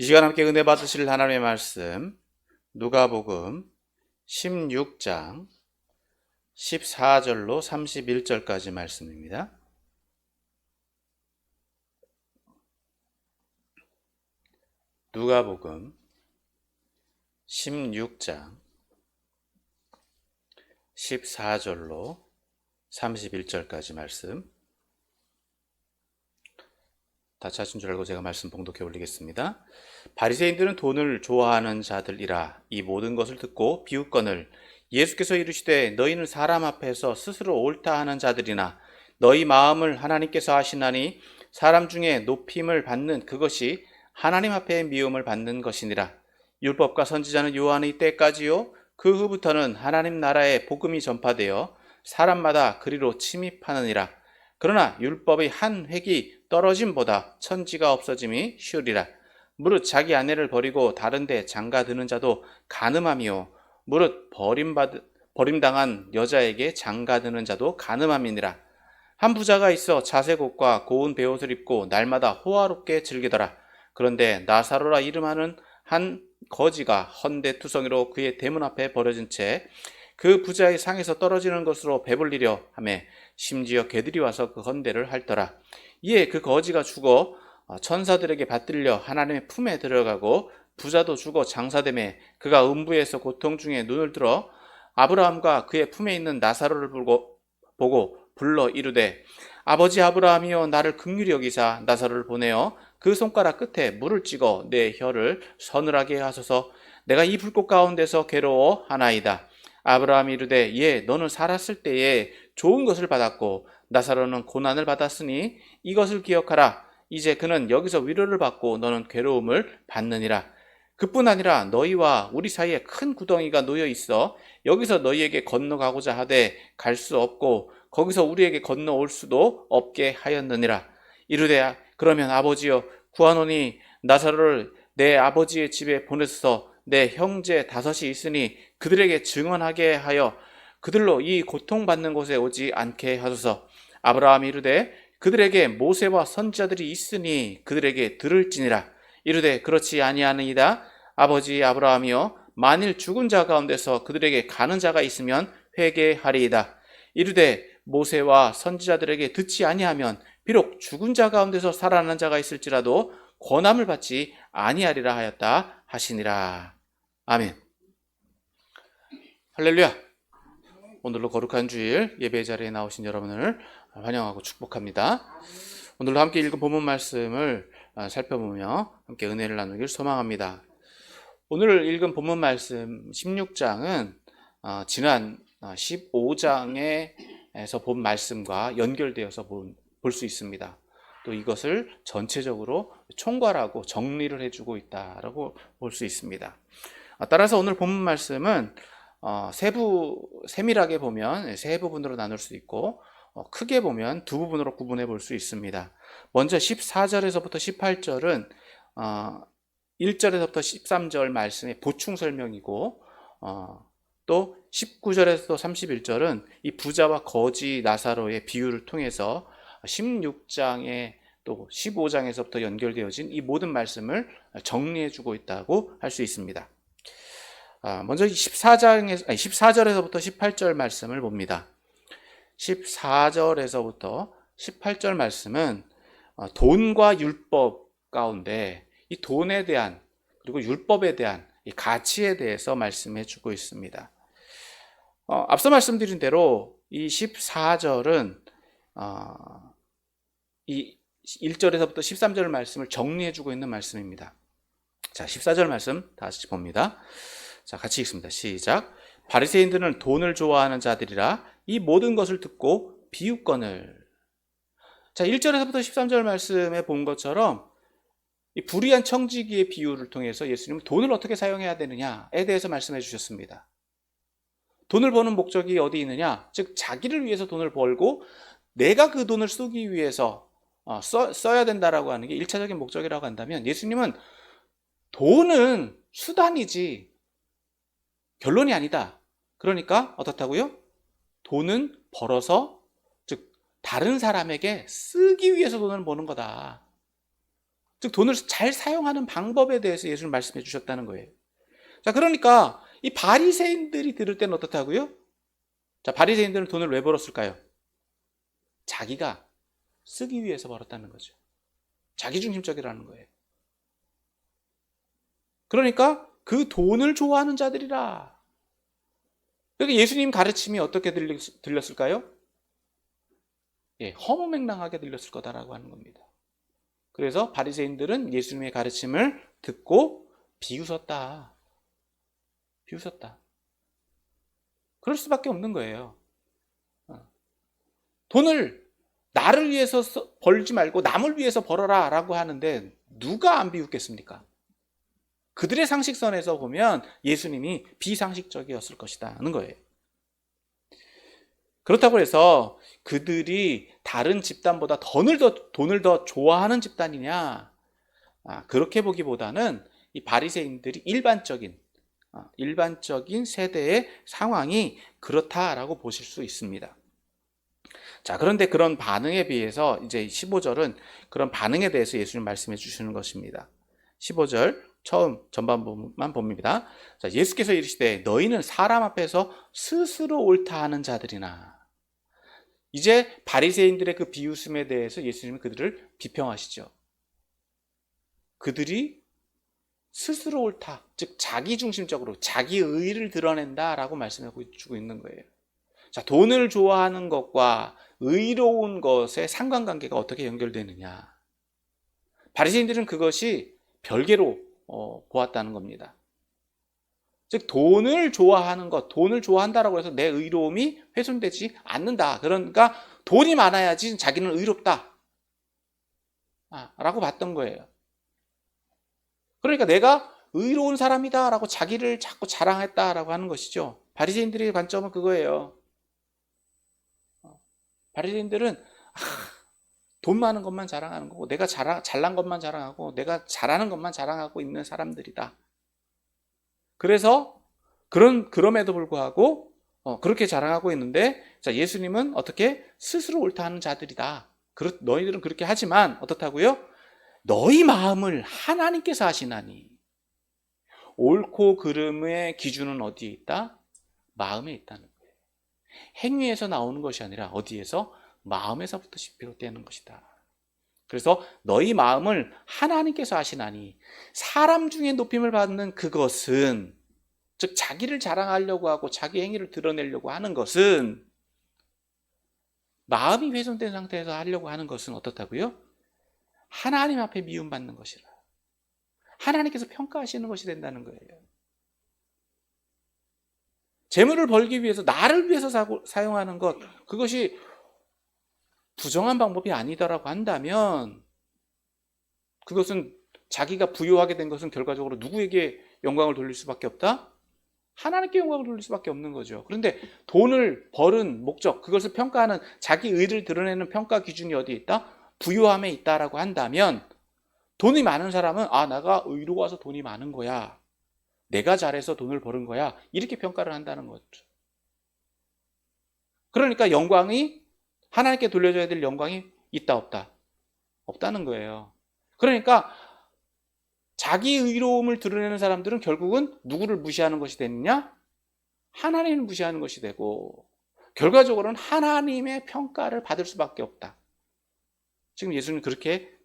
이 시간 함께 은혜 받으실 하나님의 말씀 누가복음 16장 14절로 31절까지 말씀입니다. 누가복음 16장 14절로 31절까지 말씀. 다 찾은 줄 알고 제가 말씀 봉독해 올리겠습니다. 바리새인들은 돈을 좋아하는 자들이라 이 모든 것을 듣고 비웃거늘 예수께서 이르시되 너희는 사람 앞에서 스스로 옳다 하는 자들이나 너희 마음을 하나님께서 아시나니 사람 중에 높임을 받는 그것이 하나님 앞에 미움을 받는 것이니라. 율법과 선지자는 요한의 때까지요 그 후부터는 하나님 나라의 복음이 전파되어 사람마다 그리로 침입하느니라. 그러나 율법의 한 획이 떨어짐보다 천지가 없어짐이 쉬우리라. 무릇 자기 아내를 버리고 다른 데 장가드는 자도 간음함이요 무릇 버림당한 여자에게 장가드는 자도 간음함이니라. 한 부자가 있어 자색 옷과 고운 베옷을 입고 날마다 호화롭게 즐기더라. 그런데 나사로라 이름하는 한 거지가 헌데투성이로 그의 대문 앞에 버려진 채 그 부자의 상에서 떨어지는 것으로 배불리려 하매 심지어 개들이 와서 그 헌데를 핥더라. 이에 그 거지가 죽어 천사들에게 받들려 하나님의 품에 들어가고 부자도 죽어 장사되매 그가 음부에서 고통 중에 눈을 들어 아브라함과 그의 품에 있는 나사로를 보고 불러 이르되 아버지 아브라함이여 나를 긍휼히 여기사 나사로를 보내어 그 손가락 끝에 물을 찍어 내 혀를 서늘하게 하소서. 내가 이 불꽃 가운데서 괴로워 하나이다. 아브라함이 이르되 예 너는 살았을 때에 좋은 것을 받았고 나사로는 고난을 받았으니 이것을 기억하라. 이제 그는 여기서 위로를 받고 너는 괴로움을 받느니라. 그뿐 아니라 너희와 우리 사이에 큰 구덩이가 놓여 있어 여기서 너희에게 건너가고자 하되 갈 수 없고 거기서 우리에게 건너올 수도 없게 하였느니라. 이르되 그러면 아버지여 구하노니 나사로를 내 아버지의 집에 보내소서. 내 형제 5이 있으니 그들에게 증언하게 하여 그들로 이 고통받는 곳에 오지 않게 하소서. 아브라함이 이르되 그들에게 모세와 선지자들이 있으니 그들에게 들을지니라. 이르되 그렇지 아니하느니이다. 아버지 아브라함이여 만일 죽은 자 가운데서 그들에게 가는 자가 있으면 회개하리이다. 이르되 모세와 선지자들에게 듣지 아니하면 비록 죽은 자 가운데서 살아나는 자가 있을지라도 권함을 받지 아니하리라 하였다 하시니라. 아멘. 할렐루야. 오늘로 거룩한 주일 예배 자리에 나오신 여러분을 환영하고 축복합니다. 오늘도 함께 읽은 본문 말씀을 살펴보며 함께 은혜를 나누길 소망합니다. 오늘 읽은 본문 말씀 16장은 지난 15장에서 본 말씀과 연결되어서 볼 수 있습니다. 또 이것을 전체적으로 총괄하고 정리를 해주고 있다라고 볼 수 있습니다. 따라서 오늘 본문 말씀은 세밀하게 보면 세 부분으로 나눌 수 있고 크게 보면 두 부분으로 구분해 볼 수 있습니다. 먼저 14절에서부터 18절은 1절에서부터 13절 말씀의 보충 설명이고 또 19절에서 31절은 이 부자와 거지 나사로의 비유를 통해서 16장에 또 15장에서부터 연결되어진 이 모든 말씀을 정리해 주고 있다고 할 수 있습니다. 먼저 14절에서부터 18절 말씀을 봅니다. 14절에서부터 18절 말씀은 돈과 율법 가운데 이 돈에 대한 그리고 율법에 대한 이 가치에 대해서 말씀해 주고 있습니다. 앞서 말씀드린 대로 이 14절은 이 1절에서부터 13절 말씀을 정리해 주고 있는 말씀입니다. 자, 14절 말씀 다시 봅니다. 자, 같이 읽습니다. 시작. 바리새인들은 돈을 좋아하는 자들이라 이 모든 것을 듣고 비웃거늘. 자, 1절에서부터 13절 말씀에 본 것처럼 이 불의한 청지기의 비유를 통해서 예수님은 돈을 어떻게 사용해야 되느냐에 대해서 말씀해 주셨습니다. 돈을 버는 목적이 어디 있느냐? 즉 자기를 위해서 돈을 벌고 내가 그 돈을 쓰기 위해서 써야 된다라고 하는 게 1차적인 목적이라고 한다면 예수님은 돈은 수단이지 결론이 아니다. 그러니까 어떻다고요? 돈은 벌어서 즉 다른 사람에게 쓰기 위해서 돈을 버는 거다. 즉 돈을 잘 사용하는 방법에 대해서 예수님 말씀해 주셨다는 거예요. 자, 그러니까 이 바리새인들이 들을 때는 어떻다고요? 자, 바리새인들은 돈을 왜 벌었을까요? 자기가 쓰기 위해서 벌었다는 거죠. 자기중심적이라는 거예요. 그러니까 그 돈을 좋아하는 자들이라. 그러니까 예수님 가르침이 어떻게 들렸을까요? 예, 허무맹랑하게 들렸을 거다라고 하는 겁니다. 그래서 바리새인들은 예수님의 가르침을 듣고 비웃었다. 비웃었다. 그럴 수밖에 없는 거예요. 돈을 나를 위해서 벌지 말고 남을 위해서 벌어라 라고 하는데 누가 안 비웃겠습니까? 그들의 상식선에서 보면 예수님이 비상식적이었을 것이라는 거예요. 그렇다고 해서 그들이 다른 집단보다 돈을 더 좋아하는 집단이냐? 그렇게 보기보다는 이 바리새인들이 일반적인 세대의 상황이 그렇다라고 보실 수 있습니다. 자, 그런데 그런 반응에 비해서 이제 15절은 그런 반응에 대해서 예수님 말씀해 주시는 것입니다. 15절 처음 전반부만 봅니다. 자, 예수께서 이르시되 너희는 사람 앞에서 스스로 옳다 하는 자들이나. 이제 바리새인들의 그 비웃음에 대해서 예수님은 그들을 비평하시죠. 그들이 스스로 옳다, 즉 자기중심적으로 자기 의의를 드러낸다라고 말씀해 주고 있는 거예요. 자, 돈을 좋아하는 것과 의로운 것의 상관관계가 어떻게 연결되느냐? 바리새인들은 그것이 별개로 보았다는 겁니다. 즉 돈을 좋아하는 것, 돈을 좋아한다라고 해서 내 의로움이 훼손되지 않는다. 그러니까 돈이 많아야지 자기는 의롭다 라고 봤던 거예요. 그러니까 내가 의로운 사람이다 라고 자기를 자꾸 자랑했다라고 하는 것이죠. 바리새인들의 관점은 그거예요. 바리새인들은 돈 많은 것만 자랑하는 거고 내가 잘난 것만 자랑하고 내가 잘하는 것만 자랑하고 있는 사람들이다. 그래서 그럼에도 불구하고 그렇게 자랑하고 있는데, 자, 예수님은 어떻게 스스로 옳다 하는 자들이다. 너희들은 그렇게 하지만 어떻다고요? 너희 마음을 하나님께서 아시나니. 옳고 그름의 기준은 어디에 있다? 마음에 있다는 거예요. 행위에서 나오는 것이 아니라 어디에서? 마음에서부터 비롯되는 것이다. 그래서 너희 마음을 하나님께서 아시나니. 사람 중에 높임을 받는 그것은, 즉 자기를 자랑하려고 하고 자기 행위를 드러내려고 하는 것은, 마음이 훼손된 상태에서 하려고 하는 것은 어떻다고요? 하나님 앞에 미움받는 것이라. 하나님께서 평가하시는 것이 된다는 거예요. 재물을 벌기 위해서 나를 위해서 사용하는 것, 그것이 부정한 방법이 아니다라고 한다면 그것은 자기가 부유하게 된 것은 결과적으로 누구에게 영광을 돌릴 수밖에 없다? 하나님께 영광을 돌릴 수밖에 없는 거죠. 그런데 돈을 벌은 목적, 그것을 평가하는 자기 의를 드러내는 평가 기준이 어디에 있다? 부유함에 있다라고 한다면 돈이 많은 사람은 내가 의로워서 돈이 많은 거야. 내가 잘해서 돈을 버는 거야. 이렇게 평가를 한다는 거죠. 그러니까 영광이 하나님께 돌려줘야 될 영광이 있다 없다? 없다는 거예요. 그러니까 자기 의로움을 드러내는 사람들은 결국은 누구를 무시하는 것이 되느냐? 하나님을 무시하는 것이 되고 결과적으로는 하나님의 평가를 받을 수밖에 없다. 지금 예수는 그렇게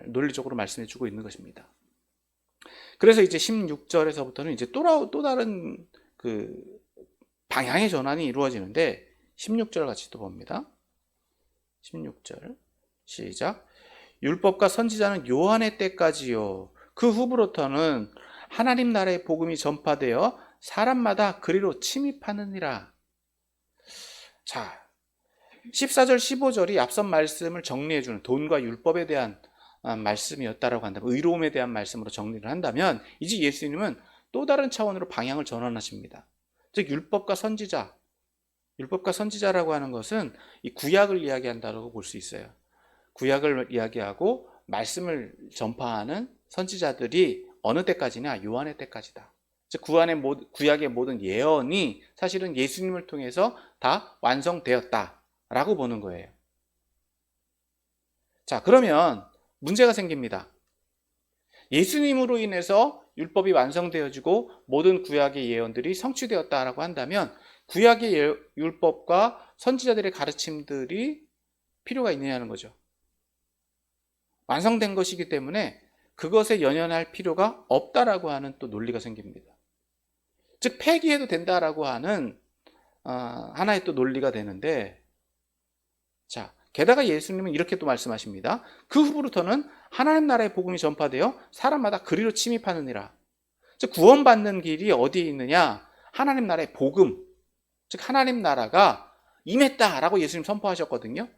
논리적으로 말씀해 주고 있는 것입니다. 그래서 이제 16절에서부터는 이제 또 다른 그 방향의 전환이 이루어지는데 16절 같이 또 봅니다. 16절 시작. 율법과 선지자는 요한의 때까지요. 그 후부로부터는 하나님 나라의 복음이 전파되어 사람마다 그리로 침입하느니라. 자, 14절 15절이 앞선 말씀을 정리해주는 돈과 율법에 대한 말씀이었다라고 한다면, 의로움에 대한 말씀으로 정리를 한다면 이제 예수님은 또 다른 차원으로 방향을 전환하십니다. 즉 율법과 선지자라고 하는 것은 이 구약을 이야기한다고 볼 수 있어요. 구약을 이야기하고 말씀을 전파하는 선지자들이 어느 때까지냐? 요한의 때까지다. 즉 구약의 모든 예언이 사실은 예수님을 통해서 다 완성되었다라고 보는 거예요. 자, 그러면 문제가 생깁니다. 예수님으로 인해서 율법이 완성되어지고 모든 구약의 예언들이 성취되었다라고 한다면 구약의 율법과 선지자들의 가르침들이 필요가 있느냐는 거죠. 완성된 것이기 때문에 그것에 연연할 필요가 없다라고 하는 또 논리가 생깁니다. 즉 폐기해도 된다라고 하는 하나의 또 논리가 되는데, 자, 게다가 예수님은 이렇게 또 말씀하십니다. 그 후부터는 하나님 나라의 복음이 전파되어 사람마다 그리로 침입하느니라. 즉 구원받는 길이 어디에 있느냐? 하나님 나라의 복음, 즉 하나님 나라가 임했다라고 예수님 선포하셨거든요.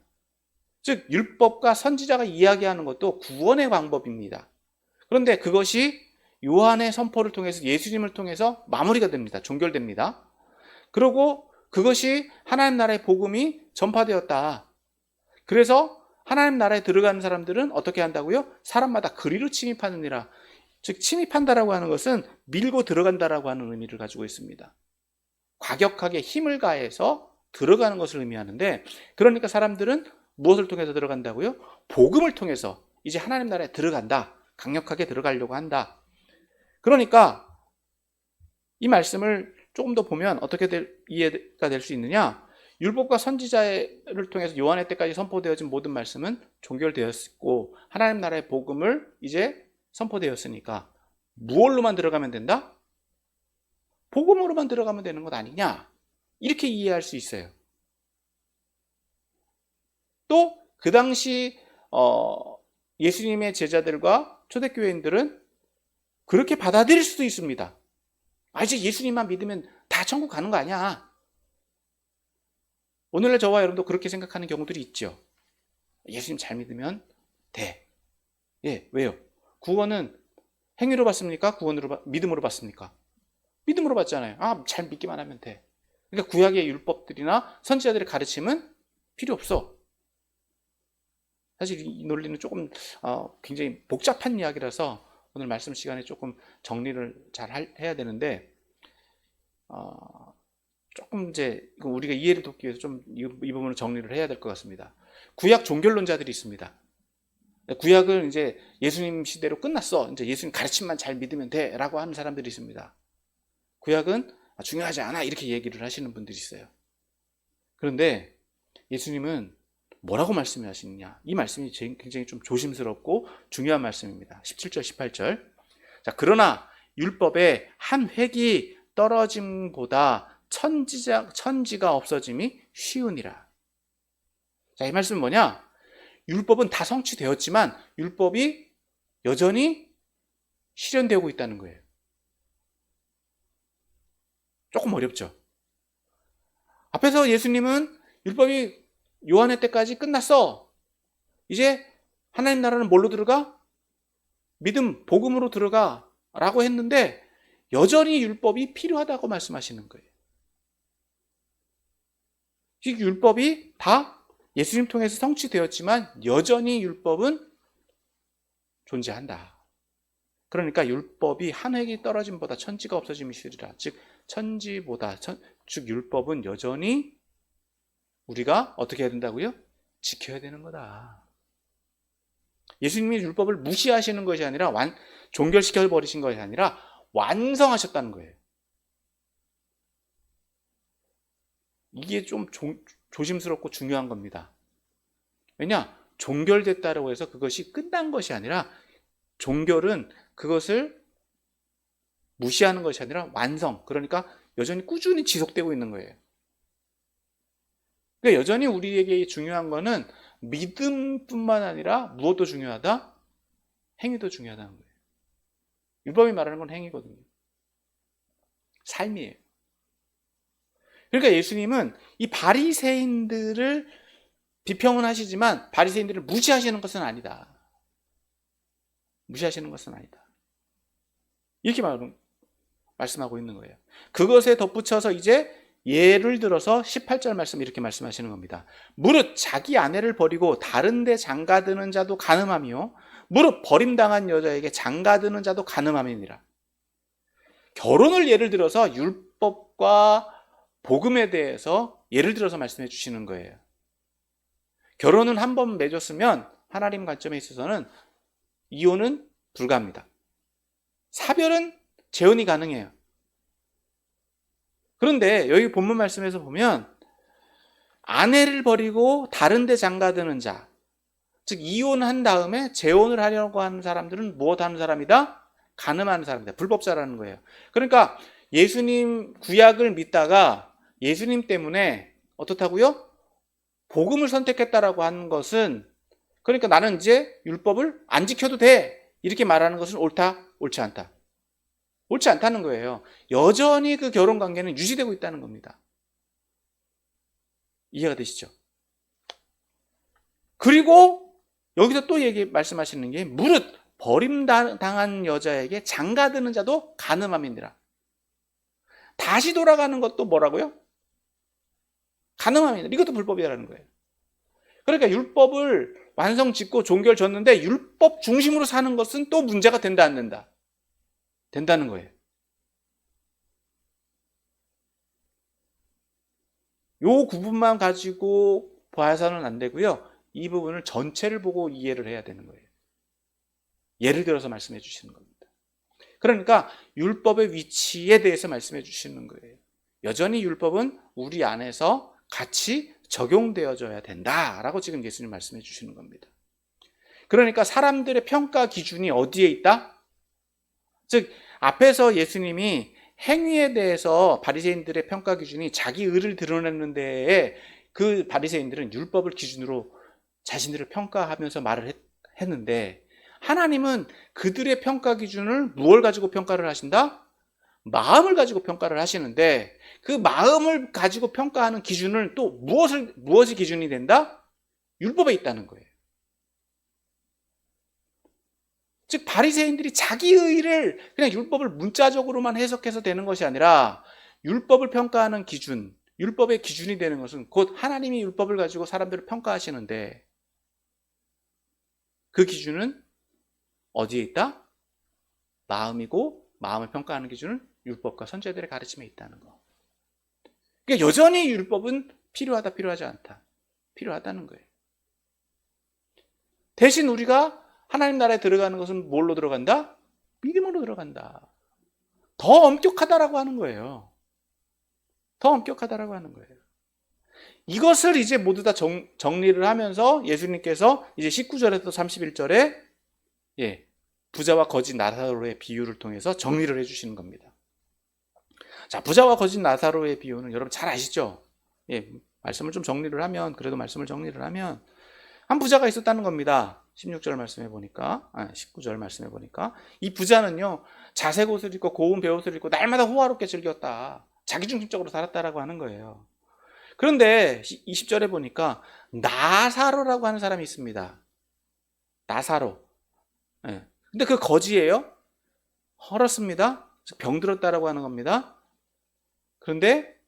즉 율법과 선지자가 이야기하는 것도 구원의 방법입니다. 그런데 그것이 요한의 선포를 통해서, 예수님을 통해서 마무리가 됩니다. 종결됩니다. 그리고 그것이 하나님 나라의 복음이 전파되었다. 그래서 하나님 나라에 들어가는 사람들은 어떻게 한다고요? 사람마다 그리로 침입하느니라. 즉 침입한다라고 하는 것은 밀고 들어간다라고 하는 의미를 가지고 있습니다. 과격하게 힘을 가해서 들어가는 것을 의미하는데, 그러니까 사람들은 무엇을 통해서 들어간다고요? 복음을 통해서 이제 하나님 나라에 들어간다. 강력하게 들어가려고 한다. 그러니까 이 말씀을 조금 더 보면 어떻게 이해가 될 수 있느냐? 율법과 선지자를 통해서 요한의 때까지 선포되어진 모든 말씀은 종결되었고 하나님 나라의 복음을 이제 선포되었으니까 무엇로만 들어가면 된다? 복음으로만 들어가면 되는 것 아니냐? 이렇게 이해할 수 있어요. 또 그 당시 예수님의 제자들과 초대교회인들은 그렇게 받아들일 수도 있습니다. 이제 예수님만 믿으면 다 천국 가는 거 아니야. 오늘날 저와 여러분도 그렇게 생각하는 경우들이 있죠. 예수님 잘 믿으면 돼. 예, 왜요? 구원은 행위로 받습니까? 믿음으로 받습니까? 믿음으로 받잖아요. 잘 믿기만 하면 돼. 그러니까 구약의 율법들이나 선지자들의 가르침은 필요 없어. 사실 이 논리는 조금 굉장히 복잡한 이야기라서 오늘 말씀 시간에 조금 정리를 잘 해야 되는데, 조금 이제 우리가 이해를 돕기 위해서 좀 이 부분을 정리를 해야 될 것 같습니다. 구약 종결론자들이 있습니다. 구약은 이제 예수님 시대로 끝났어. 이제 예수님 가르침만 잘 믿으면 돼라고 하는 사람들이 있습니다. 구약은 중요하지 않아 이렇게 얘기를 하시는 분들이 있어요. 그런데 예수님은 뭐라고 말씀하시느냐? 이 말씀이 굉장히 좀 조심스럽고 중요한 말씀입니다. 17절, 18절. 자, 그러나 율법의 한 획이 떨어짐보다 천지가 없어짐이 쉬우니라. 자, 이 말씀은 뭐냐? 율법은 다 성취되었지만 율법이 여전히 실현되고 있다는 거예요. 조금 어렵죠? 앞에서 예수님은 율법이 요한의 때까지 끝났어. 이제 하나님 나라는 뭘로 들어가? 믿음, 복음으로 들어가 라고 했는데 여전히 율법이 필요하다고 말씀하시는 거예요. 이 율법이 다 예수님 통해서 성취되었지만 여전히 율법은 존재한다. 그러니까 율법이 한 획이 떨어짐보다 천지가 없어짐이 쉬우리라. 즉 천지보다 즉 율법은 여전히 우리가 어떻게 해야 된다고요? 지켜야 되는 거다. 예수님이 율법을 무시하시는 것이 아니라 종결시켜 버리신 것이 아니라 완성하셨다는 거예요. 이게 좀 조심스럽고 중요한 겁니다. 왜냐? 종결됐다고 해서 그것이 끝난 것이 아니라, 종결은 그것을 무시하는 것이 아니라 완성, 그러니까 여전히 꾸준히 지속되고 있는 거예요. 그러니까 여전히 우리에게 중요한 거는 믿음뿐만 아니라 무엇도 중요하다? 행위도 중요하다는 거예요. 율법이 말하는 건 행위거든요. 삶이에요. 그러니까 예수님은 이 바리새인들을 비평은 하시지만 바리새인들을 무시하시는 것은 아니다. 무시하시는 것은 아니다. 이렇게 말씀하고 있는 거예요. 그것에 덧붙여서 이제 예를 들어서 18절 말씀 이렇게 말씀하시는 겁니다. 무릇 자기 아내를 버리고 다른 데 장가드는 자도 간음하며 무릇 버림당한 여자에게 장가드는 자도 간음함이니라. 결혼을 예를 들어서 율법과 복음에 대해서 예를 들어서 말씀해 주시는 거예요. 결혼은 한 번 맺었으면 하나님 관점에 있어서는 이혼은 불가합니다. 사별은 재혼이 가능해요. 그런데 여기 본문 말씀에서 보면 아내를 버리고 다른 데 장가드는 자, 즉 이혼한 다음에 재혼을 하려고 하는 사람들은 무엇 하는 사람이다? 간음하는 사람이다. 불법자라는 거예요. 그러니까 예수님 구약을 믿다가 예수님 때문에 어떻다고요? 복음을 선택했다라고 하는 것은, 그러니까 나는 이제 율법을 안 지켜도 돼, 이렇게 말하는 것은 옳다? 옳지 않다? 옳지 않다는 거예요. 여전히 그 결혼관계는 유지되고 있다는 겁니다. 이해가 되시죠? 그리고 여기서 또 말씀하시는 게 무릇 버림당한 여자에게 장가드는 자도 간음함이니라. 다시 돌아가는 것도 뭐라고요? 간음함이니라. 이것도 불법이라는 거예요. 그러니까 율법을 완성 짓고 종결 졌는데 율법 중심으로 사는 것은 또 문제가 된다 안 된다? 된다는 거예요. 요 구분만 가지고 봐서는 안 되고요. 이 부분을 전체를 보고 이해를 해야 되는 거예요. 예를 들어서 말씀해 주시는 겁니다. 그러니까 율법의 위치에 대해서 말씀해 주시는 거예요. 여전히 율법은 우리 안에서 같이 적용되어져야 된다라고 지금 예수님 말씀해 주시는 겁니다. 그러니까 사람들의 평가 기준이 어디에 있다? 즉 앞에서 예수님이 행위에 대해서 바리새인들의 평가 기준이 자기 의를 드러내는 데에 그 바리새인들은 율법을 기준으로 자신들을 평가하면서 말을 했는데, 하나님은 그들의 평가 기준을 무엇을 가지고 평가를 하신다? 마음을 가지고 평가를 하시는데, 그 마음을 가지고 평가하는 기준은 또 무엇이 기준이 된다? 율법에 있다는 거예요. 즉 바리새인들이 자기 의를 그냥 율법을 문자적으로만 해석해서 되는 것이 아니라 율법을 평가하는 기준, 율법의 기준이 되는 것은 곧 하나님이 율법을 가지고 사람들을 평가하시는데, 그 기준은 어디에 있다? 마음이고, 마음을 평가하는 기준은 율법과 선지자들의 가르침에 있다는 거. 그러니까 여전히 율법은 필요하다, 필요하지 않다. 필요하다는 거예요. 대신 우리가 하나님 나라에 들어가는 것은 뭘로 들어간다? 믿음으로 들어간다. 더 엄격하다라고 하는 거예요. 더 엄격하다라고 하는 거예요. 이것을 이제 모두 다 정리를 하면서 예수님께서 이제 19절에서 31절에 부자와 거지 나사로의 비유를 통해서 정리를 해주시는 겁니다. 자, 부자와 거지 나사로의 비유는 여러분 잘 아시죠? 말씀을 좀 정리를 하면, 그래도 말씀을 정리를 하면, 한 부자가 있었다는 겁니다. 16절 말씀해 보니까, 19절 말씀해 보니까, 이 부자는요, 자색 옷을 입고 고운 베옷을 입고 날마다 호화롭게 즐겼다. 자기중심적으로 살았다라고 하는 거예요. 그런데 20절에 보니까 나사로라고 하는 사람이 있습니다. 나사로. 근데 그 거지예요. 헐었습니다. 병들었다라고 하는 겁니다. 그런데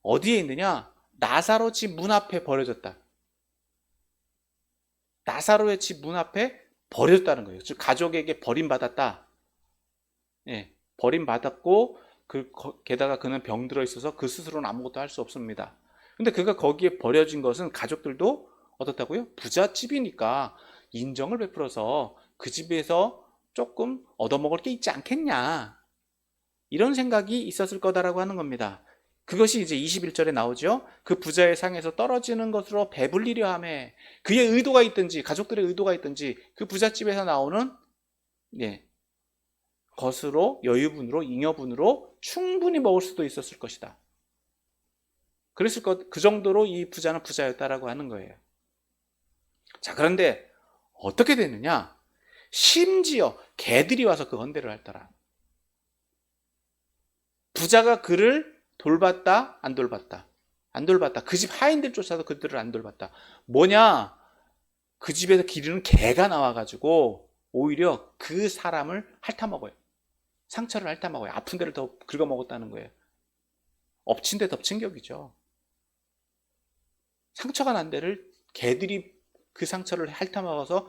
어디에 있느냐? 나사로 집 문 앞에 버려졌다. 나사로의 집 문 앞에 버려졌다는 거예요. 즉 가족에게 버림받았다. 버림받았고, 게다가 그는 병들어 있어서 그 스스로는 아무것도 할 수 없습니다. 근데 그가 거기에 버려진 것은 가족들도 어떻다고요? 부잣집이니까 인정을 베풀어서 그 집에서 조금 얻어먹을 게 있지 않겠냐, 이런 생각이 있었을 거다라고 하는 겁니다. 그것이 이제 21절에 나오죠. 그 부자의 상에서 떨어지는 것으로 배불리려 하며, 그의 의도가 있든지 가족들의 의도가 있든지 그 부잣집에서 나오는 것으로, 여유분으로, 잉여분으로 충분히 먹을 수도 있었을 것이다. 그 정도로 이 부자는 부자였다라고 하는 거예요. 자, 그런데 어떻게 됐느냐? 심지어 개들이 와서 그 헌대를 핥더라. 부자가 그를 돌봤다, 안 돌봤다? 안 돌봤다. 그 집 하인들 쫓아서 그들을 안 돌봤다. 뭐냐? 그 집에서 기르는 개가 나와가지고 오히려 그 사람을 핥아먹어요. 상처를 핥아먹어요. 아픈 데를 더 긁어먹었다는 거예요. 엎친 데 덮친 격이죠. 상처가 난 데를 개들이 그 상처를 핥아먹어서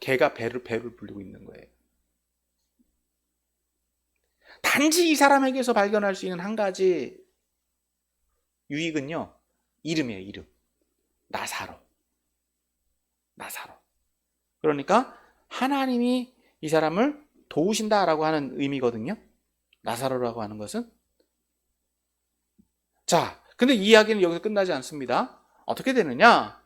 개가 배를 불리고 있는 거예요. 단지 이 사람에게서 발견할 수 있는 한 가지 유익은요, 이름이에요. 이름. 나사로. 그러니까 하나님이 이 사람을 도우신다라고 하는 의미거든요. 나사로라고 하는 것은. 자, 근데 이 이야기는 여기서 끝나지 않습니다. 어떻게 되느냐?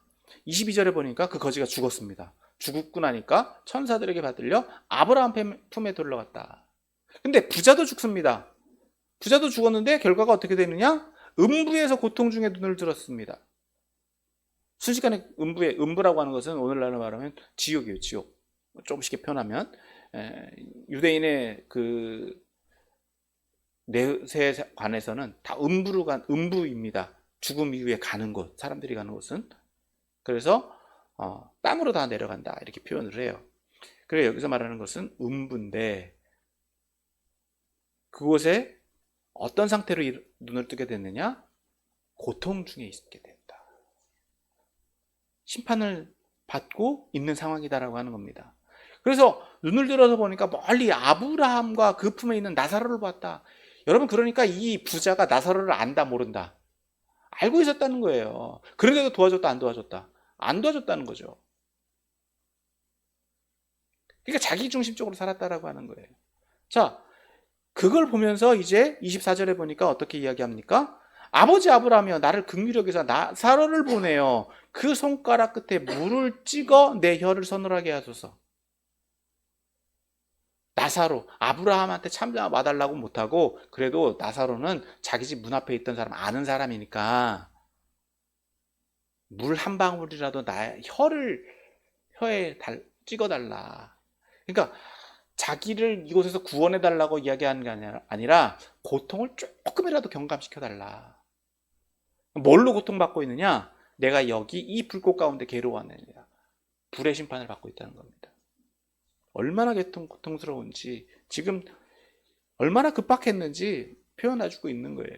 22절에 보니까 그 거지가 죽었습니다. 죽고 나니까 천사들에게 받들려 아브라함 품에 돌아갔다. 근데 부자도 죽습니다. 부자도 죽었는데 결과가 어떻게 되느냐? 음부에서 고통 중에 눈을 들었습니다. 순식간에 음부라고 하는 것은 오늘날로 말하면 지옥이에요. 지옥. 조금 쉽게 표현하면 유대인의 그 내세에 관해서는 다 음부입니다. 죽음 이후에 가는 곳, 사람들이 가는 곳은. 그래서 땅으로 다 내려간다 이렇게 표현을 해요. 그래서 여기서 말하는 것은 음부인데, 그곳에 어떤 상태로 눈을 뜨게 됐느냐? 고통 중에 있게 됐다. 심판을 받고 있는 상황이다라고 하는 겁니다. 그래서 눈을 들어서 보니까 멀리 아브라함과 그 품에 있는 나사로를 봤다. 여러분, 그러니까 이 부자가 나사로를 안다 모른다? 알고 있었다는 거예요. 그런데도 도와줬다 안 도와줬다? 안 도와줬다는 거죠. 그러니까 자기 중심적으로 살았다라고 하는 거예요. 자, 그걸 보면서 이제 24절에 보니까 어떻게 이야기합니까? 아버지 아브라함이여, 나를 긍휼히 여기서 나사로를 보내어 그 손가락 끝에 물을 찍어 내 혀를 서늘하게 하소서. 나사로, 아브라함한테 참자 와달라고 못하고, 그래도 나사로는 자기 집 문 앞에 있던 사람, 아는 사람이니까 물 한 방울이라도 나의 혀에 찍어달라. 그러니까 자기를 이곳에서 구원해달라고 이야기하는 게 아니라 고통을 조금이라도 경감시켜달라. 뭘로 고통받고 있느냐? 내가 여기 이 불꽃 가운데 괴로워하느냐. 불의 심판을 받고 있다는 겁니다. 얼마나 고통스러운지, 지금 얼마나 급박했는지 표현해주고 있는 거예요.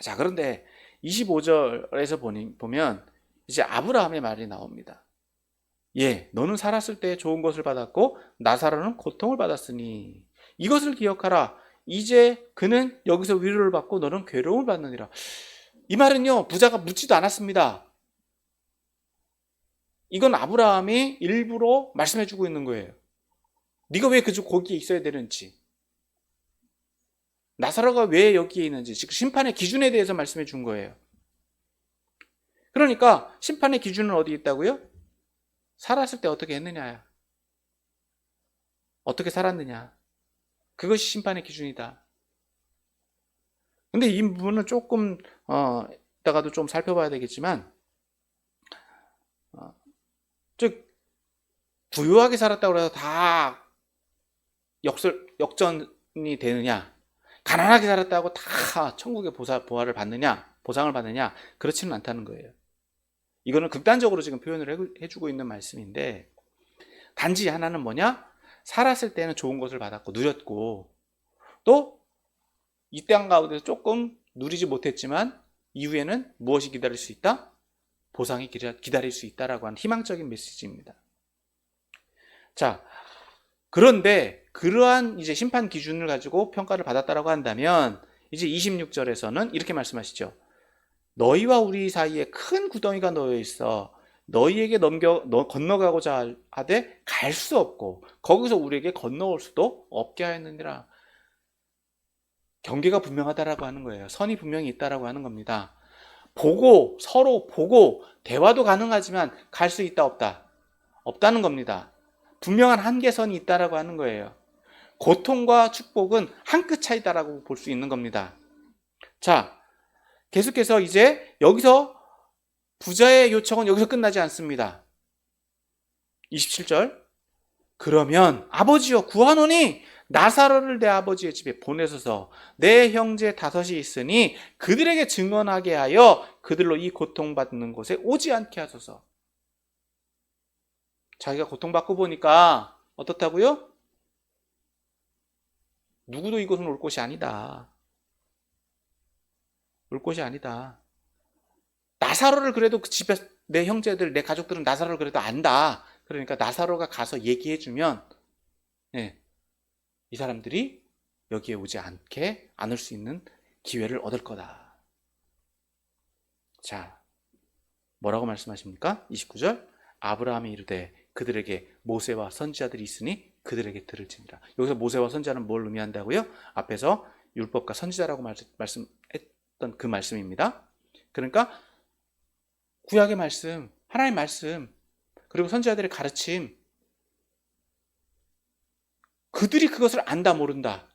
자, 그런데 25절에서 보면 이제 아브라함의 말이 나옵니다. 예, 너는 살았을 때 좋은 것을 받았고 나사로는 고통을 받았으니 이것을 기억하라. 이제 그는 여기서 위로를 받고 너는 괴로움을 받느니라. 이 말은요, 부자가 묻지도 않았습니다. 이건 아브라함이 일부러 말씀해주고 있는 거예요. 네가 왜 거기에 있어야 되는지, 나사로가 왜 여기에 있는지, 즉 심판의 기준에 대해서 말씀해 준 거예요. 그러니까 심판의 기준은 어디 있다고요? 살았을 때 어떻게 했느냐, 어떻게 살았느냐, 그것이 심판의 기준이다. 근데 이 부분은 조금 이따가도 좀 살펴봐야 되겠지만, 즉 부유하게 살았다고 해서 다 역전이 되느냐, 가난하게 살았다고 다 천국의 보상을 받느냐, 그렇지는 않다는 거예요. 이거는 극단적으로 지금 표현을 해주고 있는 말씀인데, 단지 하나는 뭐냐? 살았을 때는 좋은 것을 받았고 누렸고, 또 이 땅 가운데서 조금 누리지 못했지만 이후에는 무엇이 기다릴 수 있다? 보상이 기다릴 수 있다라고 하는 희망적인 메시지입니다. 자, 그런데 그러한 이제 심판 기준을 가지고 평가를 받았다라고 한다면 이제 26절에서는 이렇게 말씀하시죠. 너희와 우리 사이에 큰 구덩이가 놓여 있어 너희에게 건너가고자 하되 갈 수 없고 거기서 우리에게 건너올 수도 없게 하였느니라. 경계가 분명하다라고 하는 거예요. 선이 분명히 있다라고 하는 겁니다. 서로 보고 대화도 가능하지만 갈 수 있다 없다? 없다는 겁니다. 분명한 한계선이 있다라고 하는 거예요. 고통과 축복은 한 끗 차이다라고 볼 수 있는 겁니다. 자, 계속해서 이제 여기서 부자의 요청은 여기서 끝나지 않습니다. 27절. 그러면 아버지여 구하노니 나사로를 내 아버지의 집에 보내소서. 내 형제 5이 있으니 그들에게 증언하게 하여 그들로 이 고통받는 곳에 오지 않게 하소서. 자기가 고통받고 보니까 어떻다고요? 누구도 이곳은 올 곳이 아니다. 올 곳이 아니다. 나사로를 그래도 그 집에 내 형제들, 내 가족들은 나사로를 그래도 안다. 그러니까 나사로가 가서 얘기해주면 이 사람들이 여기에 오지 않을 수 있는 기회를 얻을 거다. 자, 뭐라고 말씀하십니까? 29절. 아브라함이 이르되 그들에게 모세와 선지자들이 있으니 그들에게 들을지니라. 여기서 모세와 선지자는 뭘 의미한다고요? 앞에서 율법과 선지자라고 말씀했던 그 말씀입니다. 그러니까 구약의 말씀, 하나님의 말씀, 그리고 선지자들의 가르침, 그들이 그것을 안다 모른다,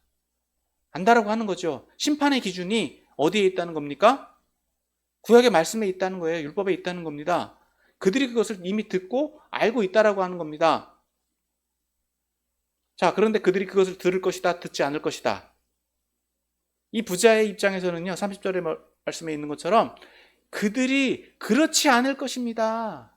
안다라고 하는 거죠. 심판의 기준이 어디에 있다는 겁니까? 구약의 말씀에 있다는 거예요. 율법에 있다는 겁니다. 그들이 그것을 이미 듣고 알고 있다라고 하는 겁니다. 자, 그런데 그들이 그것을 들을 것이다, 듣지 않을 것이다. 이 부자의 입장에서는요, 30절의 말씀에 있는 것처럼 그들이 그렇지 않을 것입니다.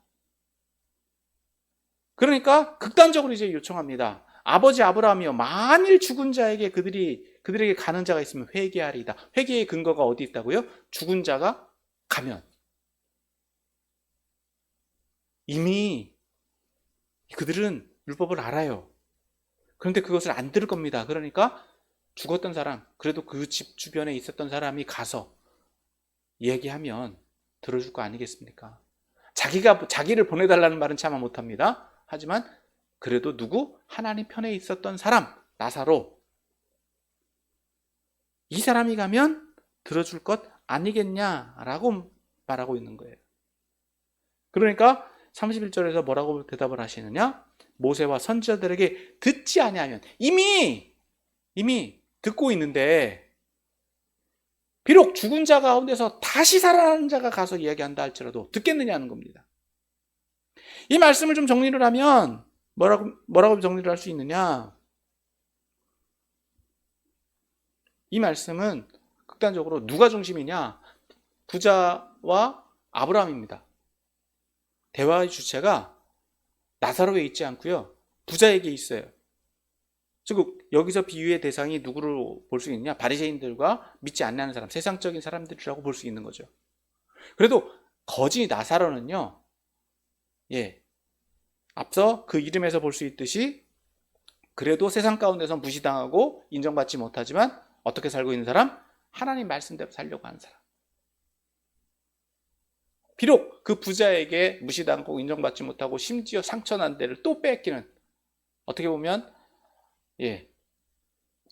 그러니까 극단적으로 이제 요청합니다. 아버지 아브라함이여, 만일 죽은 자에게 그들에게 가는 자가 있으면 회개하리이다. 회개의 근거가 어디 있다고요? 죽은 자가 가면. 이미 그들은 율법을 알아요. 그런데 그것을 안 들을 겁니다. 그러니까 죽었던 사람, 그래도 그 집 주변에 있었던 사람이 가서 얘기하면 들어줄 거 아니겠습니까? 자기를 보내달라는 말은 차마 못합니다. 하지만 그래도 누구? 하나님 편에 있었던 사람, 나사로, 이 사람이 가면 들어줄 것 아니겠냐라고 말하고 있는 거예요. 그러니까 31절에서 뭐라고 대답을 하시느냐? 모세와 선지자들에게 듣지 아니하면, 이미 듣고 있는데 비록 죽은 자 가운데서 다시 살아나는 자가 가서 이야기한다 할지라도 듣겠느냐는 겁니다. 이 말씀을 좀 정리를 하면 뭐라고 정리를 할 수 있느냐? 이 말씀은 극단적으로 누가 중심이냐? 부자와 아브라함입니다. 대화의 주체가 나사로에 있지 않고요, 부자에게 있어요. 즉 여기서 비유의 대상이 누구를 볼 수 있느냐? 바리새인들과 믿지 않는 사람, 세상적인 사람들이라고 볼 수 있는 거죠. 그래도 거지 나사로는요, 앞서 그 이름에서 볼 수 있듯이 그래도 세상 가운데서 무시당하고 인정받지 못하지만 어떻게 살고 있는 사람? 하나님 말씀대로 살려고 하는 사람. 비록 그 부자에게 무시당하고 인정받지 못하고 심지어 상처난 데를 또 뺏기는, 어떻게 보면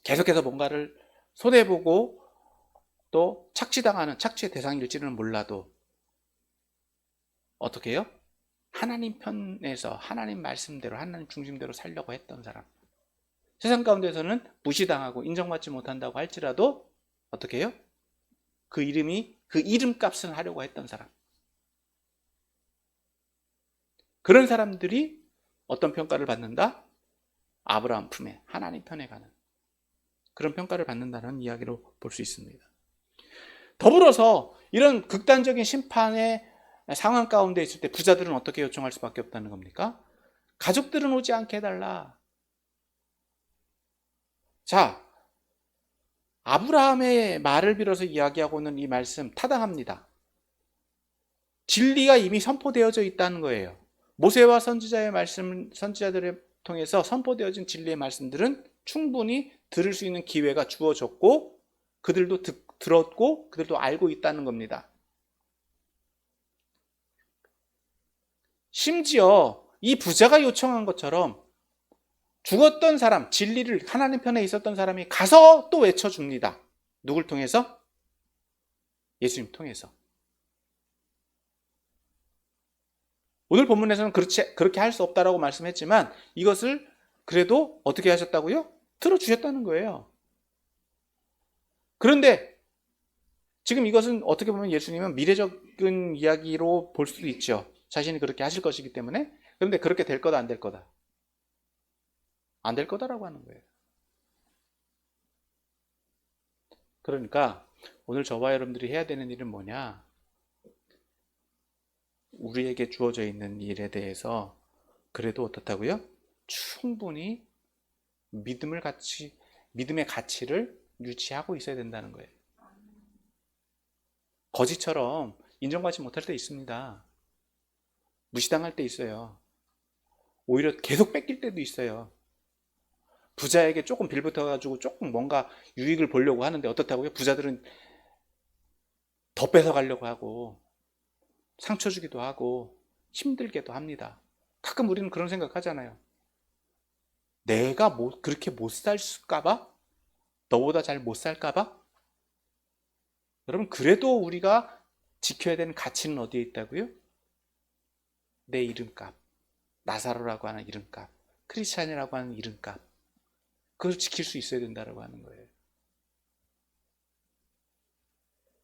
계속해서 뭔가를 손해보고 또 착취당하는 착취의 대상일지는 몰라도 어떻게 해요? 하나님 편에서 하나님 말씀대로, 하나님 중심대로 살려고 했던 사람. 세상 가운데서는 무시당하고 인정받지 못한다고 할지라도 어떻게 해요? 그 이름값은 하려고 했던 사람. 그런 사람들이 어떤 평가를 받는다? 아브라함 품에, 하나님 편에 가는 그런 평가를 받는다는 이야기로 볼 수 있습니다. 더불어서 이런 극단적인 심판의 상황 가운데 있을 때 부자들은 어떻게 요청할 수밖에 없다는 겁니까? 가족들은 오지 않게 해달라. 자, 아브라함의 말을 빌어서 이야기하고는 이 말씀 타당합니다. 진리가 이미 선포되어져 있다는 거예요. 모세와 선지자의 말씀, 선지자들을 통해서 선포되어진 진리의 말씀들은 충분히 들을 수 있는 기회가 주어졌고 그들도 들었고 그들도 알고 있다는 겁니다. 심지어 이 부자가 요청한 것처럼 죽었던 사람, 진리를 하나님 편에 있었던 사람이 가서 또 외쳐줍니다. 누굴 통해서? 예수님 통해서. 오늘 본문에서는 그렇게 할 수 없다라고 말씀했지만 이것을 그래도 어떻게 하셨다고요? 들어주셨다는 거예요. 그런데 지금 이것은 어떻게 보면 예수님은 미래적인 이야기로 볼 수도 있죠. 자신이 그렇게 하실 것이기 때문에. 그런데 그렇게 될 거다 안 될 거다? 안 될 거다라고 하는 거예요. 그러니까 오늘 저와 여러분들이 해야 되는 일은 뭐냐? 우리에게 주어져 있는 일에 대해서 그래도 어떻다고요? 충분히 믿음의 가치를 유지하고 있어야 된다는 거예요. 거지처럼 인정받지 못할 때 있습니다. 무시당할 때 있어요. 오히려 계속 뺏길 때도 있어요. 부자에게 조금 빌붙어가지고 조금 뭔가 유익을 보려고 하는데 어떻다고요? 부자들은 더 뺏어가려고 하고 상처 주기도 하고 힘들게도 합니다. 가끔 우리는 그런 생각하잖아요. 내가 그렇게 못 살까 봐? 너보다 잘 못 살까 봐? 여러분, 그래도 우리가 지켜야 되는 가치는 어디에 있다고요? 내 이름값, 나사로라고 하는 이름값, 크리스찬이라고 하는 이름값, 그걸 지킬 수 있어야 된다고 하는 거예요.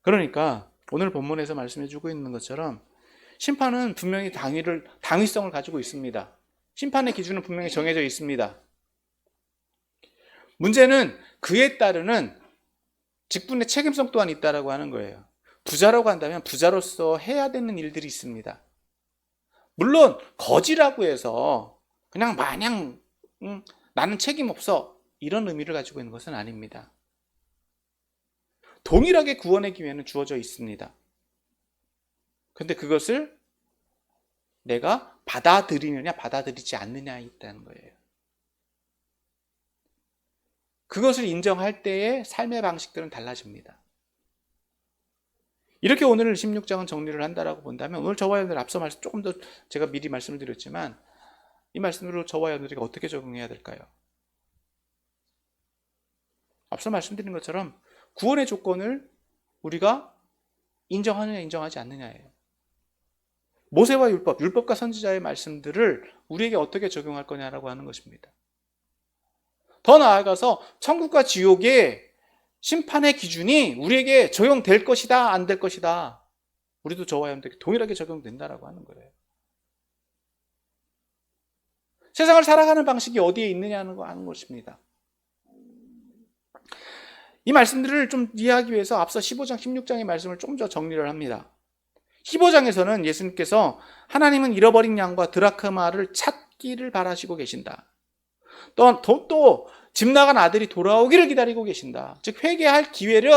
그러니까 오늘 본문에서 말씀해주고 있는 것처럼 심판은 분명히 당위성을 가지고 있습니다. 심판의 기준은 분명히 정해져 있습니다. 문제는 그에 따르는 직분의 책임성 또한 있다라고 하는 거예요. 부자라고 한다면 부자로서 해야 되는 일들이 있습니다. 물론 거지라고 해서 그냥 마냥 나는 책임 없어 이런 의미를 가지고 있는 것은 아닙니다. 동일하게 구원의 기회는 주어져 있습니다. 근데 그것을 내가 받아들이느냐 받아들이지 않느냐에 있다는 거예요. 그것을 인정할 때의 삶의 방식들은 달라집니다. 이렇게 오늘 16장은 정리를 한다라고 본다면 오늘 저와 여러분들 앞서 말씀 조금 더 제가 미리 말씀을 드렸지만 이 말씀으로 저와 여러분들이 어떻게 적응해야 될까요? 앞서 말씀드린 것처럼 구원의 조건을 우리가 인정하느냐 인정하지 않느냐예요. 모세와 율법과 선지자의 말씀들을 우리에게 어떻게 적용할 거냐라고 하는 것입니다. 더 나아가서 천국과 지옥의 심판의 기준이 우리에게 적용될 것이다, 안 될 것이다. 우리도 저와 여러분들에게 동일하게 적용된다라고 하는 거예요. 세상을 살아가는 방식이 어디에 있느냐는 하는 것입니다. 이 말씀들을 좀 이해하기 위해서 앞서 15장, 16장의 말씀을 좀 더 정리를 합니다. 15장에서는 예수님께서 하나님은 잃어버린 양과 드라크마를 찾기를 바라시고 계신다. 또 집 나간 아들이 돌아오기를 기다리고 계신다. 즉 회개할 기회를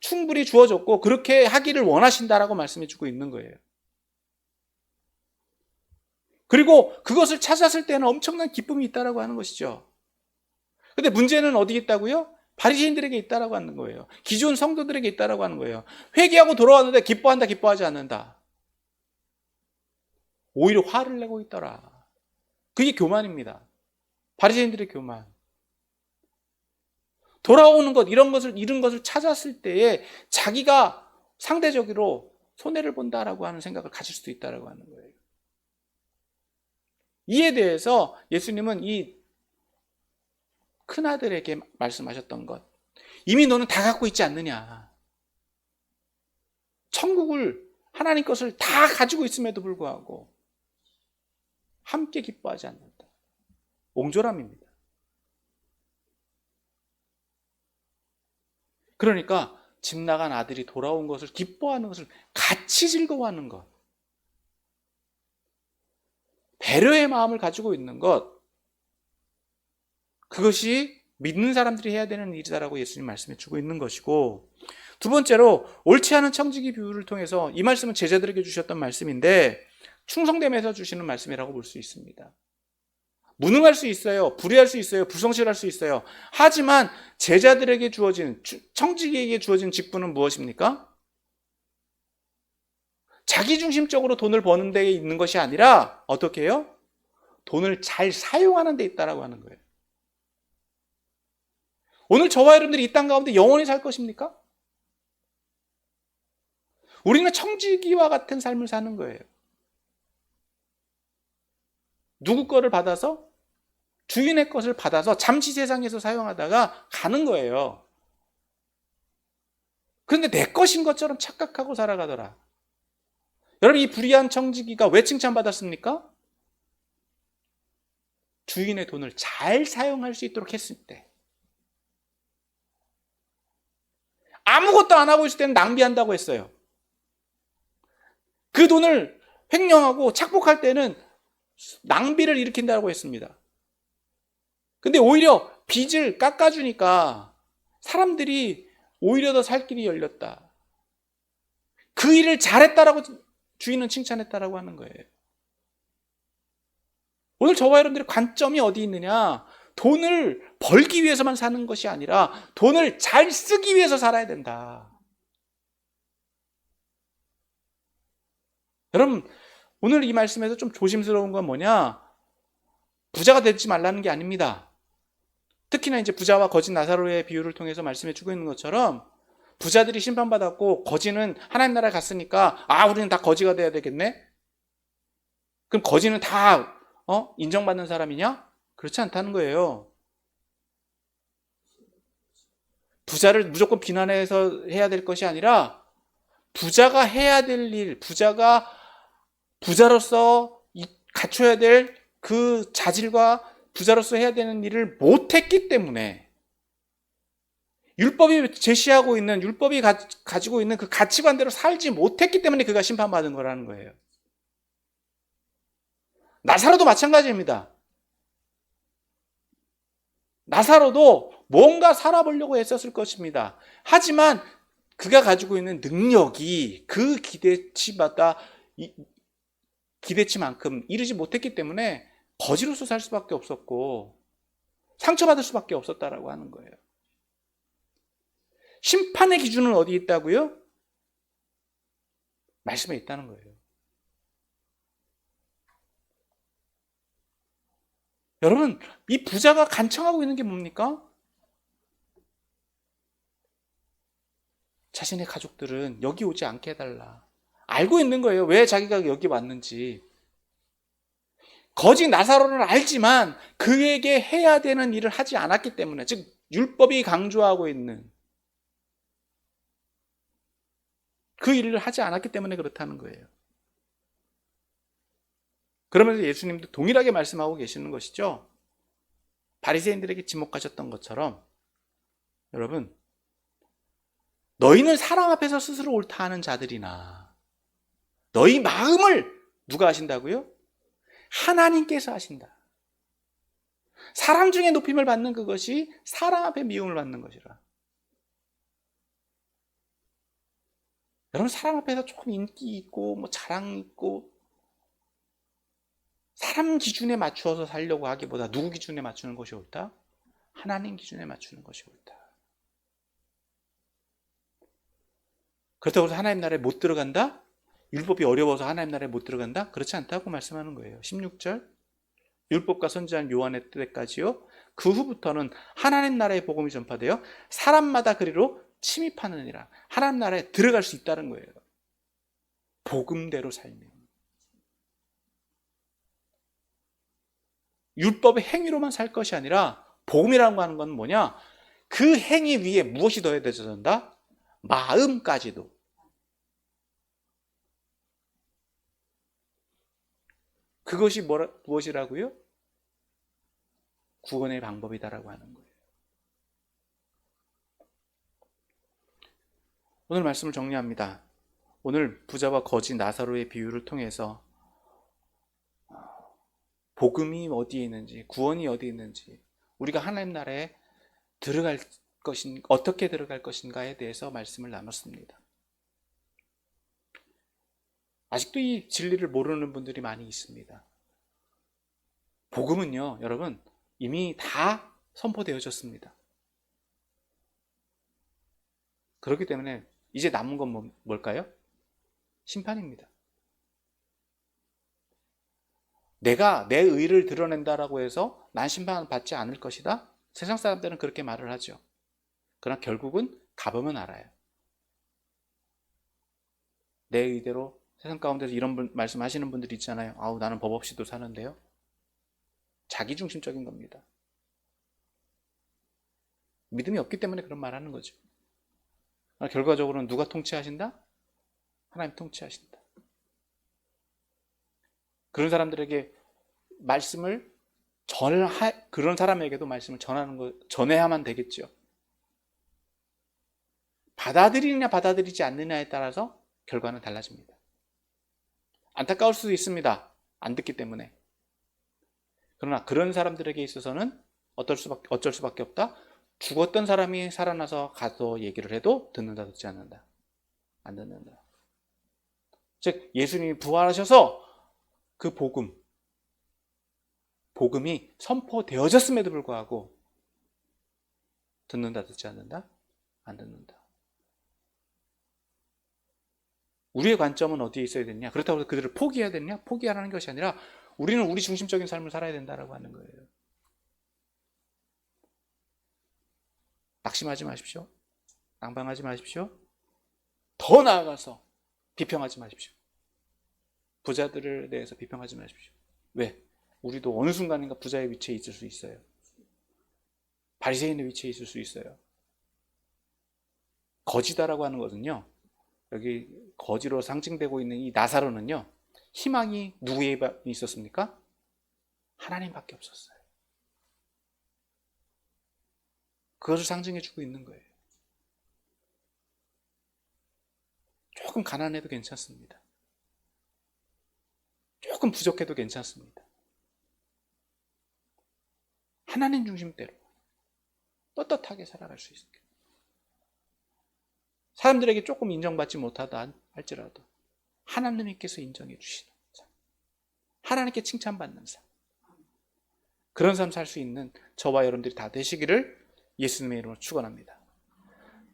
충분히 주어졌고 그렇게 하기를 원하신다라고 말씀해주고 있는 거예요. 그리고 그것을 찾았을 때는 엄청난 기쁨이 있다라고 하는 것이죠. 근데 문제는 어디에 있다고요? 바리새인들에게 있다라고 하는 거예요. 기존 성도들에게 있다라고 하는 거예요. 회개하고 돌아왔는데 기뻐한다, 기뻐하지 않는다. 오히려 화를 내고 있더라. 그게 교만입니다. 바리새인들의 교만. 돌아오는 것, 이런 것을 찾았을 때에 자기가 상대적으로 손해를 본다라고 하는 생각을 가질 수도 있다라고 하는 거예요. 이에 대해서 예수님은 이 큰아들에게 말씀하셨던 것. 이미 너는 다 갖고 있지 않느냐. 천국을, 하나님 것을 다 가지고 있음에도 불구하고 함께 기뻐하지 않는다. 옹졸함입니다. 그러니까 집 나간 아들이 돌아온 것을 기뻐하는 것을 같이 즐거워하는 것. 배려의 마음을 가지고 있는 것. 그것이 믿는 사람들이 해야 되는 일이다라고 예수님 말씀해 주고 있는 것이고, 두 번째로 옳지 않은 청지기 비유를 통해서 이 말씀은 제자들에게 주셨던 말씀인데 충성됨에서 주시는 말씀이라고 볼 수 있습니다. 무능할 수 있어요. 불의할 수 있어요. 불성실할 수 있어요. 하지만 제자들에게 주어진, 청지기에게 주어진 직분은 무엇입니까? 자기중심적으로 돈을 버는 데에 있는 것이 아니라 어떻게 해요? 돈을 잘 사용하는 데 있다라고 하는 거예요. 오늘 저와 여러분들이 이 땅 가운데 영원히 살 것입니까? 우리는 청지기와 같은 삶을 사는 거예요. 누구 거를 받아서 주인의 것을 받아서 잠시 세상에서 사용하다가 가는 거예요. 그런데 내 것인 것처럼 착각하고 살아가더라. 여러분, 이 불의한 청지기가 왜 칭찬받았습니까? 주인의 돈을 잘 사용할 수 있도록 했을 때. 아무것도 안 하고 있을 때는 낭비한다고 했어요. 그 돈을 횡령하고 착복할 때는 낭비를 일으킨다고 했습니다. 근데 오히려 빚을 깎아주니까 사람들이 오히려 더 살 길이 열렸다. 그 일을 잘했다라고 주인은 칭찬했다라고 하는 거예요. 오늘 저와 여러분들의 관점이 어디 있느냐? 돈을 벌기 위해서만 사는 것이 아니라 돈을 잘 쓰기 위해서 살아야 된다. 여러분, 오늘 이 말씀에서 좀 조심스러운 건 뭐냐? 부자가 되지 말라는 게 아닙니다. 특히나 이제 부자와 거진 나사로의 비유를 통해서 말씀해 주고 있는 것처럼 부자들이 심판받았고 거지는 하나님 나라에 갔으니까 우리는 다 거지가 돼야 되겠네? 그럼 거지는 다 인정받는 사람이냐? 그렇지 않다는 거예요. 부자를 무조건 비난해서 해야 될 것이 아니라 부자가 해야 될 일, 부자가 부자로서 갖춰야 될 그 자질과 부자로서 해야 되는 일을 못했기 때문에 율법이 제시하고 있는, 율법이 가지고 있는 그 가치관대로 살지 못했기 때문에 그가 심판받은 거라는 거예요. 나사로도 마찬가지입니다. 나사로도 뭔가 살아보려고 했었을 것입니다. 하지만 그가 가지고 있는 능력이 그 기대치만큼 이르지 못했기 때문에 거지로서 살 수밖에 없었고 상처받을 수밖에 없었다라고 하는 거예요. 심판의 기준은 어디 있다고요? 말씀에 있다는 거예요. 여러분, 이 부자가 간청하고 있는 게 뭡니까? 자신의 가족들은 여기 오지 않게 해달라. 알고 있는 거예요. 왜 자기가 여기 왔는지. 거지 나사로는 알지만 그에게 해야 되는 일을 하지 않았기 때문에, 즉 율법이 강조하고 있는 그 일을 하지 않았기 때문에 그렇다는 거예요. 그러면서 예수님도 동일하게 말씀하고 계시는 것이죠. 바리새인들에게 지목하셨던 것처럼 여러분, 너희는 사람 앞에서 스스로 옳다 하는 자들이나 너희 마음을 누가 하신다고요? 하나님께서 하신다. 사람 중에 높임을 받는 그것이 사람 앞에 미움을 받는 것이라. 여러분, 사람 앞에서 조금 인기 있고 자랑 있고 사람 기준에 맞추어서 살려고 하기보다 누구 기준에 맞추는 것이 옳다? 하나님 기준에 맞추는 것이 옳다. 그렇다고 해서 하나님 나라에 못 들어간다? 율법이 어려워서 하나님 나라에 못 들어간다? 그렇지 않다고 말씀하는 거예요. 16절, 율법과 선지자는 요한의 때까지요. 그 후부터는 하나님 나라의 복음이 전파되어 사람마다 그리로 침입하느니라. 하나님 나라에 들어갈 수 있다는 거예요. 복음대로 살면. 율법의 행위로만 살 것이 아니라 복음이라고 하는 건 뭐냐? 그 행위 위에 무엇이 더해져야 된다? 마음까지도. 그것이 무엇이라고요? 구원의 방법이다라고 하는 거예요. 오늘 말씀을 정리합니다. 오늘 부자와 거지 나사로의 비유를 통해서 복음이 어디에 있는지, 구원이 어디에 있는지, 우리가 하나님 나라에 들어갈 어떻게 들어갈 것인가에 대해서 말씀을 나눴습니다. 아직도 이 진리를 모르는 분들이 많이 있습니다. 복음은요, 여러분, 이미 다 선포되어졌습니다. 그렇기 때문에 이제 남은 건 뭘까요? 심판입니다. 내가 내 의를 드러낸다라고 해서 난 심판받지 않을 것이다? 세상 사람들은 그렇게 말을 하죠. 그러나 결국은 가보면 알아요. 내 의대로 세상 가운데서 이런 말씀하시는 분들이 있잖아요. 나는 법 없이도 사는데요. 자기중심적인 겁니다. 믿음이 없기 때문에 그런 말 하는 거죠. 결과적으로는 누가 통치하신다? 하나님 통치하신다. 그런 사람들에게 말씀을 그런 사람에게도 말씀을 전해야만 되겠죠. 받아들이느냐 받아들이지 않느냐에 따라서 결과는 달라집니다. 안타까울 수도 있습니다. 안 듣기 때문에. 그러나 그런 사람들에게 있어서는 어쩔 수밖에 없다. 죽었던 사람이 살아나서 가서 얘기를 해도 듣는다, 듣지 않는다. 안 듣는다. 즉 예수님이 부활하셔서 그 복음이 선포되어졌음에도 불구하고 듣는다, 듣지 않는다? 안 듣는다. 우리의 관점은 어디에 있어야 되냐? 그렇다고 해서 그들을 포기해야 되냐? 포기하라는 것이 아니라 우리는 우리 중심적인 삶을 살아야 된다라고 하는 거예요. 낙심하지 마십시오. 낭방하지 마십시오. 더 나아가서 비평하지 마십시오. 부자들에 대해서 비평하지 마십시오. 왜? 우리도 어느 순간인가 부자의 위치에 있을 수 있어요. 바리새인의 위치에 있을 수 있어요. 거지다라고 하는 것은요, 여기 거지로 상징되고 있는 이 나사로는요, 희망이 누구에 있었습니까? 하나님밖에 없었어요. 그것을 상징해주고 있는 거예요. 조금 가난해도 괜찮습니다. 조금 부족해도 괜찮습니다. 하나님 중심대로 떳떳하게 살아갈 수 있게. 사람들에게 조금 인정받지 못하다 할지라도 하나님께서 인정해 주시는 삶, 하나님께 칭찬받는 삶, 그런 삶 살 수 있는 저와 여러분들이 다 되시기를 예수님의 이름으로 축원합니다.